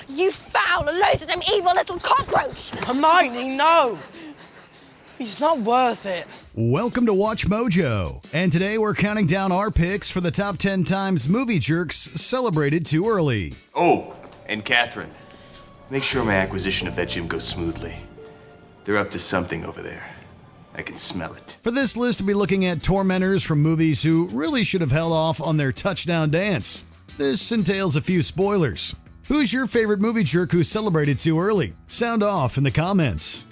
You foul, loathsome, evil little cockroach! Hermione, no! He's not worth it. Welcome to Watch Mojo, and today we're counting down our picks for the top 10 times movie jerks celebrated too early. Oh, and Catherine, make sure my acquisition of that gym goes smoothly. They're up to something over there. I can smell it. For this list, we'll be looking at tormentors from movies who really should have held off on their touchdown dance. This entails a few spoilers. Who's your favorite movie jerk who celebrated too early? Sound off in the comments.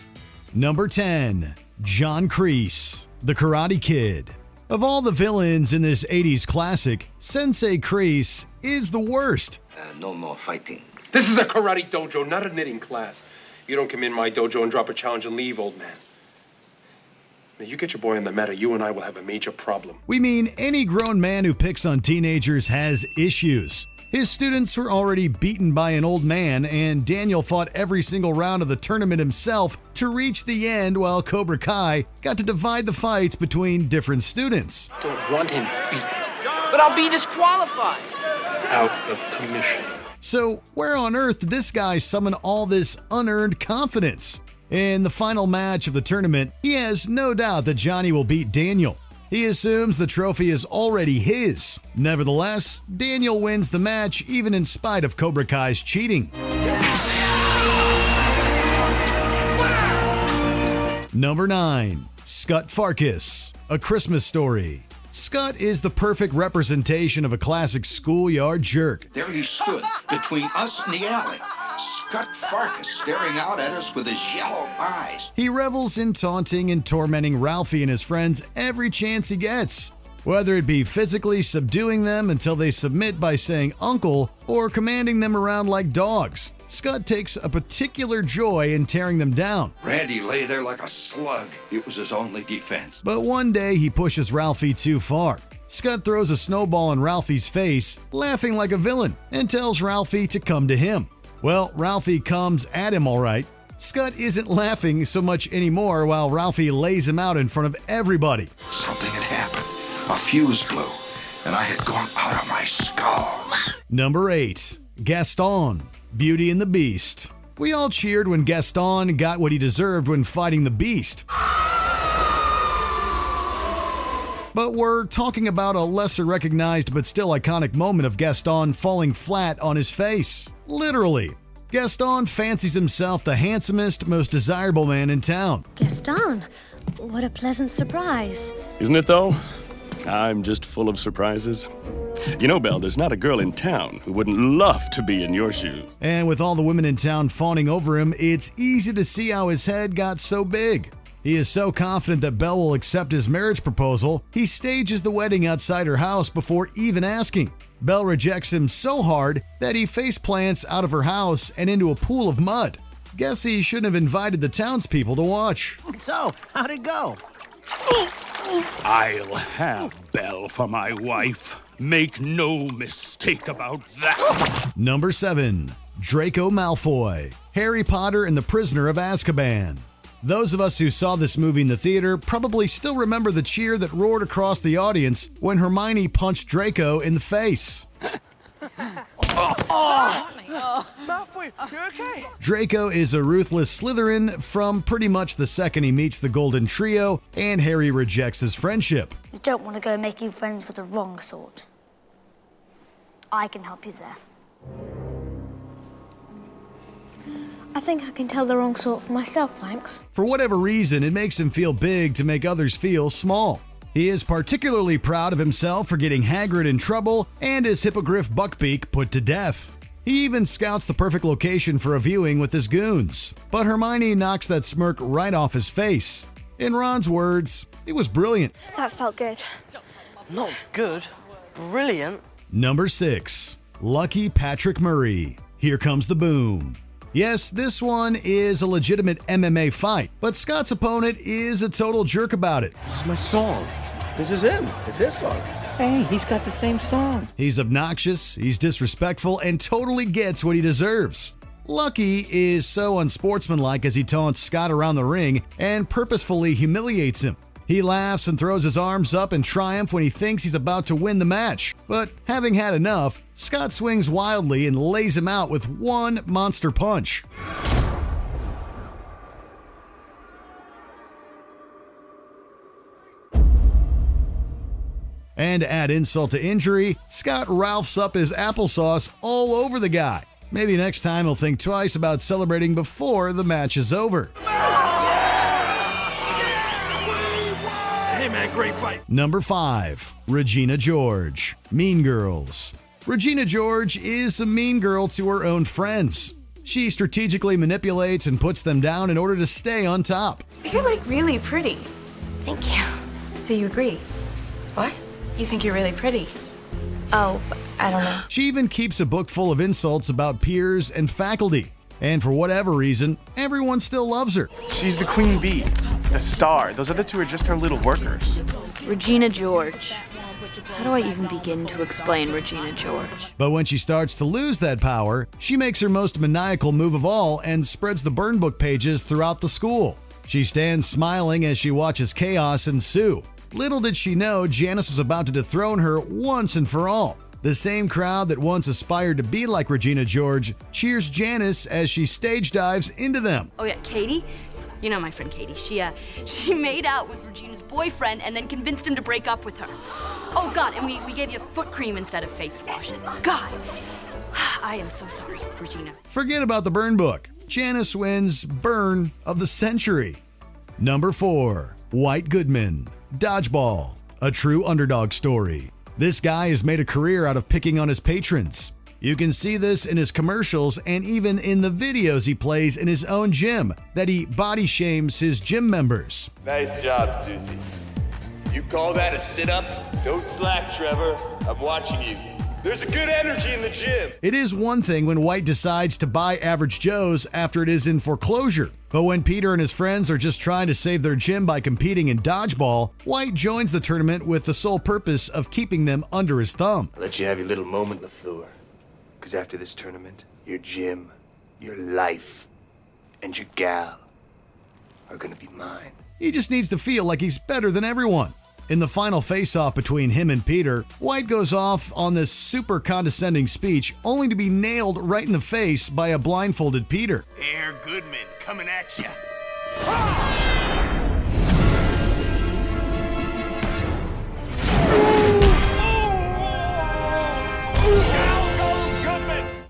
Number 10. John Kreese, the Karate Kid. Of all the villains in this 80s classic, Sensei Kreese is the worst. No more fighting. This is a karate dojo, not a knitting class. You don't come in my dojo and drop a challenge and leave, old man. Now, you get your boy on the mat, you and I will have a major problem. We mean any grown man who picks on teenagers has issues. His students were already beaten by an old man, and Daniel fought every single round of the tournament himself to reach the end, while Cobra Kai got to divide the fights between different students. Don't want him beaten. But I'll be disqualified. Out of commission. So where on earth did this guy summon all this unearned confidence? In the final match of the tournament, he has no doubt that Johnny will beat Daniel. He assumes the trophy is already his. Nevertheless, Daniel wins the match even in spite of Cobra Kai's cheating. Number 9. Scut Farkus, A Christmas Story. Scut is the perfect representation of a classic schoolyard jerk. There he stood between us and the alley. Scut Farkus staring out at us with his yellow eyes. He revels in taunting and tormenting Ralphie and his friends every chance he gets, whether it be physically subduing them until they submit by saying uncle or commanding them around like dogs. Scut takes a particular joy in tearing them down. Randy lay there like a slug. It was his only defense. But one day he pushes Ralphie too far. Scut throws a snowball in Ralphie's face, laughing like a villain, and tells Ralphie to come to him. Well, Ralphie comes at him all right. Scut isn't laughing so much anymore while Ralphie lays him out in front of everybody. Something had happened. A fuse blew, and I had gone out of my skull. Number 8. Gaston, Beauty and the Beast. We all cheered when Gaston got what he deserved when fighting the Beast. But we're talking about a lesser recognized but still iconic moment of Gaston falling flat on his face. Literally. Gaston fancies himself the handsomest, most desirable man in town. Gaston, what a pleasant surprise. Isn't it, though? I'm just full of surprises. You know, Belle, there's not a girl in town who wouldn't love to be in your shoes. And with all the women in town fawning over him, it's easy to see how his head got so big. He is so confident that Belle will accept his marriage proposal, he stages the wedding outside her house before even asking. Belle rejects him so hard that he face plants out of her house and into a pool of mud. Guess he shouldn't have invited the townspeople to watch. So, how'd it go? I'll have Belle for my wife. Make no mistake about that. Number 7. Draco Malfoy, Harry Potter and the Prisoner of Azkaban. Those of us who saw this movie in the theater probably still remember the cheer that roared across the audience when Hermione punched Draco in the face. Malfoy, you okay? Draco is a ruthless Slytherin from pretty much the second he meets the Golden Trio, and Harry rejects his friendship. You don't want to go making friends with the wrong sort. I can help you there. I think I can tell the wrong sort for myself, thanks. For whatever reason, it makes him feel big to make others feel small. He is particularly proud of himself for getting Hagrid in trouble and his hippogriff Buckbeak put to death. He even scouts the perfect location for a viewing with his goons. But Hermione knocks that smirk right off his face. In Ron's words, it was brilliant. That felt good. Not good. Brilliant. Number 6. Lucky Patrick Murray, Here Comes the Boom. Yes, this one is a legitimate MMA fight, but Scott's opponent is a total jerk about it. This is my song. This is him. It's his song. Hey, he's got the same song. He's obnoxious, he's disrespectful, and totally gets what he deserves. Lucky is so unsportsmanlike as he taunts Scott around the ring and purposefully humiliates him. He laughs and throws his arms up in triumph when he thinks he's about to win the match. But having had enough, Scott swings wildly and lays him out with one monster punch. And to add insult to injury, Scott Ralphs up his applesauce all over the guy. Maybe next time he'll think twice about celebrating before the match is over. Hey man, great fight. Number 5. Regina George. Mean Girls. Regina George is a mean girl to her own friends. She strategically manipulates and puts them down in order to stay on top. You're like really pretty. Thank you. So you agree? What? You think you're really pretty? Oh, I don't know. She even keeps a book full of insults about peers and faculty. And for whatever reason, everyone still loves her. She's the queen bee, the star. Those other two are just her little workers. Regina George. How do I even begin to explain Regina George? But when she starts to lose that power, she makes her most maniacal move of all and spreads the burn book pages throughout the school. She stands smiling as she watches chaos ensue. Little did she know Janice was about to dethrone her once and for all. The same crowd that once aspired to be like Regina George cheers Janice as she stage dives into them. Oh yeah, Katie? You know my friend Katie. She made out with Regina's boyfriend and then convinced him to break up with her. Oh God, and we gave you foot cream instead of face wash. God, I am so sorry, Regina. Forget about the burn book. Janice wins Burn of the Century. Number 4. White Goodman. Dodgeball, a true underdog story. This guy has made a career out of picking on his patrons. You can see this in his commercials and even in the videos he plays in his own gym that he body shames his gym members. Nice job, Susie. You call that a sit-up? Don't slack, Trevor. I'm watching you. There's a good energy in the gym. It is one thing when White decides to buy Average Joe's after it is in foreclosure. But when Peter and his friends are just trying to save their gym by competing in dodgeball, White joins the tournament with the sole purpose of keeping them under his thumb. I'll let you have your little moment, LaFleur. Because after this tournament, your gym, your life, and your gal are gonna be mine. He just needs to feel like he's better than everyone. In the final face-off between him and Peter, White goes off on this super condescending speech only to be nailed right in the face by a blindfolded Peter. Air Goodman coming at ya.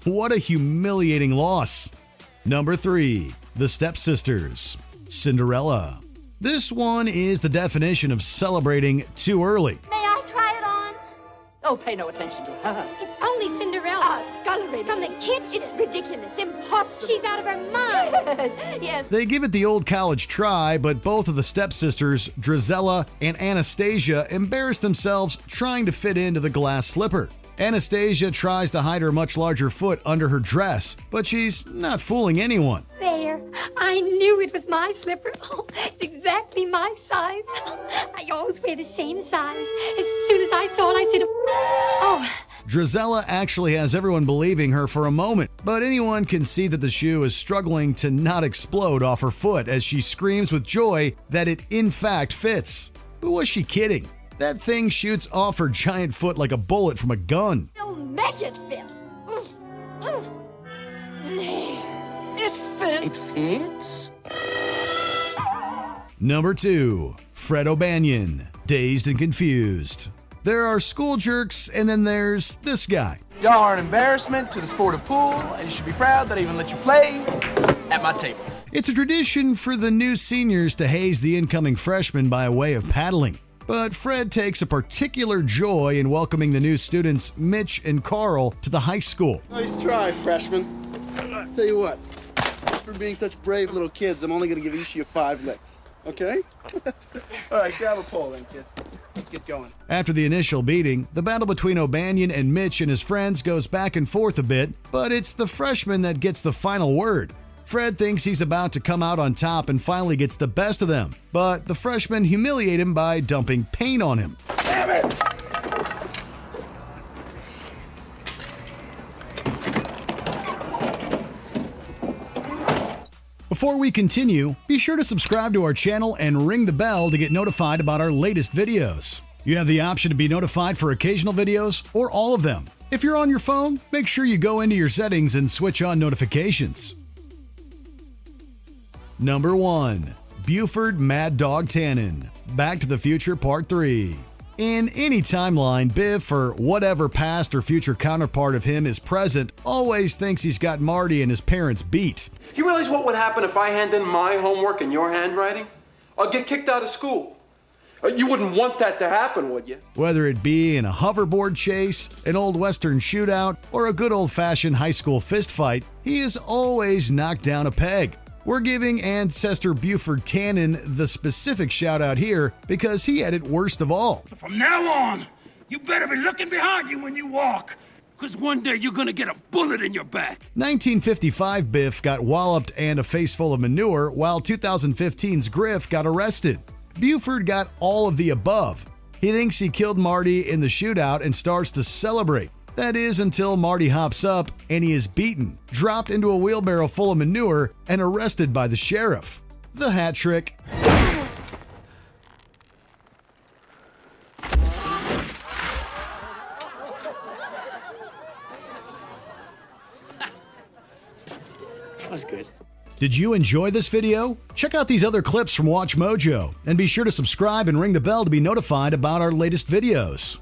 What a humiliating loss. Number 3. The Stepsisters. Cinderella. This one is the definition of celebrating too early. May I try it on? Oh, pay no attention to her. It's only Cinderella. Scullery. From the kitchen. It's ridiculous. Impossible. She's out of her mind. Yes. They give it the old college try, but both of the stepsisters, Drizella and Anastasia, embarrass themselves trying to fit into the glass slipper. Anastasia tries to hide her much larger foot under her dress, but she's not fooling anyone. There. I knew it was my slipper. Oh, it's exactly my size. I always wear the same size. As soon as I saw it, I said, oh. Drizella actually has everyone believing her for a moment, but anyone can see that the shoe is struggling to not explode off her foot as she screams with joy that it in fact fits. Who was she kidding? That thing shoots off her giant foot like a bullet from a gun. They'll make it fit. There. It fits. It fits? Number 2. Fred O'Banion, Dazed and Confused. There are school jerks, and then there's this guy. Y'all are an embarrassment to the sport of pool, and you should be proud that I even let you play at my table. It's a tradition for the new seniors to haze the incoming freshmen by way of paddling. But Fred takes a particular joy in welcoming the new students, Mitch and Carl, to the high school. Nice try, freshman. Tell you what, for being such brave little kids, I'm only going to give each of you 5 licks. Okay? All right, grab a pole then, kid. Let's get going. After the initial beating, the battle between O'Banion and Mitch and his friends goes back and forth a bit, but it's the freshman that gets the final word. Fred thinks he's about to come out on top and finally gets the best of them, but the freshmen humiliate him by dumping paint on him. Damn it! Before we continue, be sure to subscribe to our channel and ring the bell to get notified about our latest videos. You have the option to be notified for occasional videos or all of them. If you're on your phone, make sure you go into your settings and switch on notifications. Number 1. Buford Mad Dog Tannen, Back to the Future Part 3. In any timeline, Biff, or whatever past or future counterpart of him is present, always thinks he's got Marty and his parents beat. You realize what would happen if I hand in my homework in your handwriting? I'll get kicked out of school. You wouldn't want that to happen, would you? Whether it be in a hoverboard chase, an old western shootout, or a good old-fashioned high school fistfight, he is always knocked down a peg. We're giving ancestor Buford Tannen the specific shout-out here because he had it worst of all. From now on, you better be looking behind you when you walk, because one day you're gonna get a bullet in your back. 1955 Biff got walloped and a face full of manure, while 2015's Griff got arrested. Buford got all of the above. He thinks he killed Marty in the shootout and starts to celebrate. That is until Marty hops up and he is beaten, dropped into a wheelbarrow full of manure, and arrested by the sheriff. The hat trick. That's good. Did you enjoy this video? Check out these other clips from WatchMojo and be sure to subscribe and ring the bell to be notified about our latest videos.